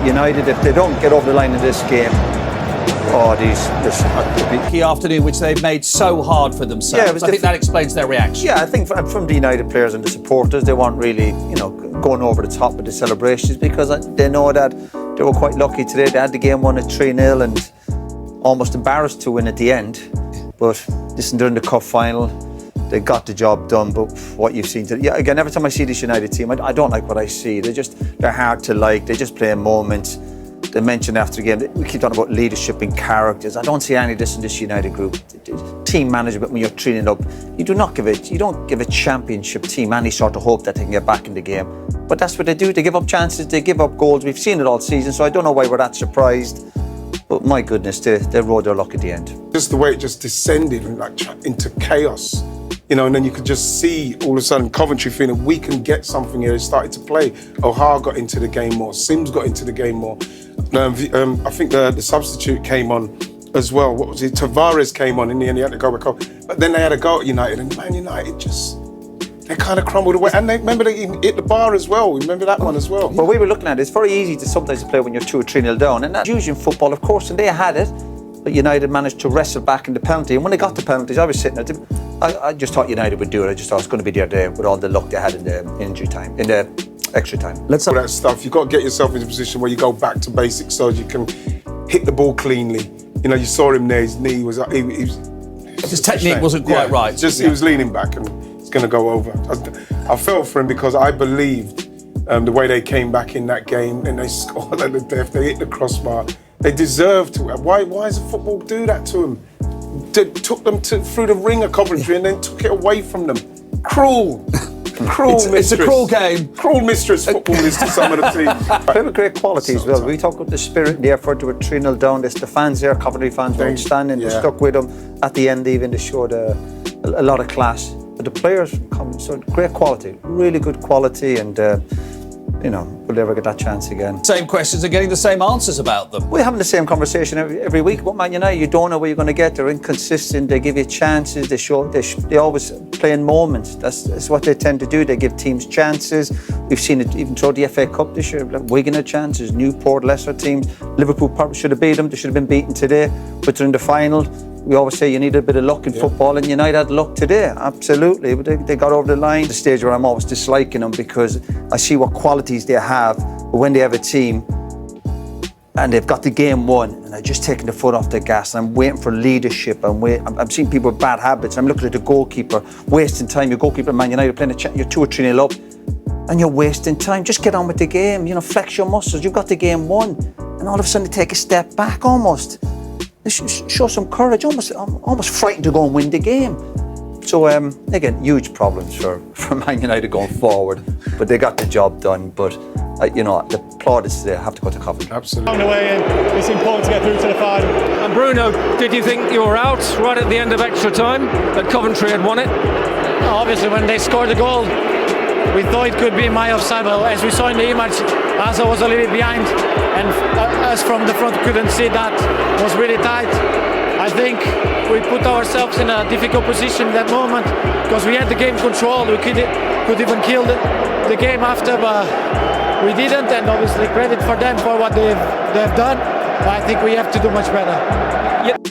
But United, if they don't get over the line in this game, key afternoon, which they've made so hard for themselves. Yeah, I think that explains their reaction. Yeah, I think from the United players and the supporters, they weren't really, going over the top with the celebrations, because they know that they were quite lucky today. They had the game won at 3-0 and almost embarrassed to win at the end. But listen, they're in the cup final. They got the job done. But what you've seen today, again, every time I see this United team, I don't like what I see. They're hard to like. They just play in moments. They mentioned after the game, we keep talking about leadership and characters. I don't see any of this in this United group. Team management, when you're 3-0 up, you don't give a championship team any sort of hope that they can get back in the game. But that's what they do. They give up chances, they give up goals. We've seen it all season, so I don't know why we're that surprised. But my goodness, they rode their luck at the end. Just the way it just descended into chaos, and then you could just see all of a sudden Coventry feeling we can get something here. They started to play. O'Hara got into the game more. Sims got into the game more. I think the substitute came on as well. What was it? Tavares came on in the end. He had to go back up. But then they had a go at United, and Man United they kind of crumbled away. And they hit the bar as well. Remember that one as well. Well, we were looking at it. It's very easy to sometimes play when you're 2 or 3-0 down. And that's usually in football, of course, and they had it. But United managed to wrestle back in the penalty. And when they got the penalties, I was sitting there. I just thought United would do it. I just thought it was going to be their day with all the luck they had in the injury time, in the extra time. Let's have that stuff. You've got to get yourself in a position where you go back to basics so you can hit the ball cleanly. You saw him there, his knee was his technique wasn't quite right. He was leaning back and it's going to go over. I felt for him because I believed the way they came back in that game and they scored at the death, they hit the crossbar. They deserved to. Why does football do that to them? They took them through the ring of Coventry and then took it away from them. Cruel. Cruel mistress. It's a cruel game. Cruel mistress football is to some of the teams. Play with great quality as well. We talk about the spirit and the effort. They were 3-0 down. The fans there, Coventry fans, were outstanding. They stuck with them at the end. Even they showed a lot of class. But the players come so great quality, really good quality, and we'll never get that chance again. Same questions and getting the same answers about them. We're having the same conversation every week about Man United. You don't know where you're going to get. They're inconsistent. They give you chances. They always play in moments. That's what they tend to do. They give teams chances. We've seen it even through the FA Cup this year. Wigan had chances. Newport, lesser teams. Liverpool probably should have beat them. They should have been beaten today, but they're in the final. We always say you need a bit of luck in football, and United had luck today, absolutely. But they got over the line. The stage where I'm always disliking them because I see what qualities they have, but when they have a team and they've got the game won, and they're just taking the foot off the gas, and I'm waiting for leadership. I'm seeing people with bad habits. I'm looking at the goalkeeper, wasting time. Your goalkeeper, Man United, playing you're 2 or 3-0 up, and you're wasting time. Just get on with the game. Flex your muscles. You've got the game won, and all of a sudden they take a step back almost. They should show some courage. Almost frightened to go and win the game. So again, huge problems for Man United going forward. But they got the job done. But the plaudits today have to go to Coventry. Absolutely. On the way in, it's important to get through to the final. And Bruno, did you think you were out right at the end of extra time? That Coventry had won it? Obviously, when they scored the goal, we thought it could be my offside, but as we saw in the image, Asa was a little bit behind, and us from the front couldn't see that. It was really tight. I think we put ourselves in a difficult position in that moment because we had the game control. We could even kill the game after, but we didn't, and obviously credit for them for what they've done. But I think we have to do much better. Yep.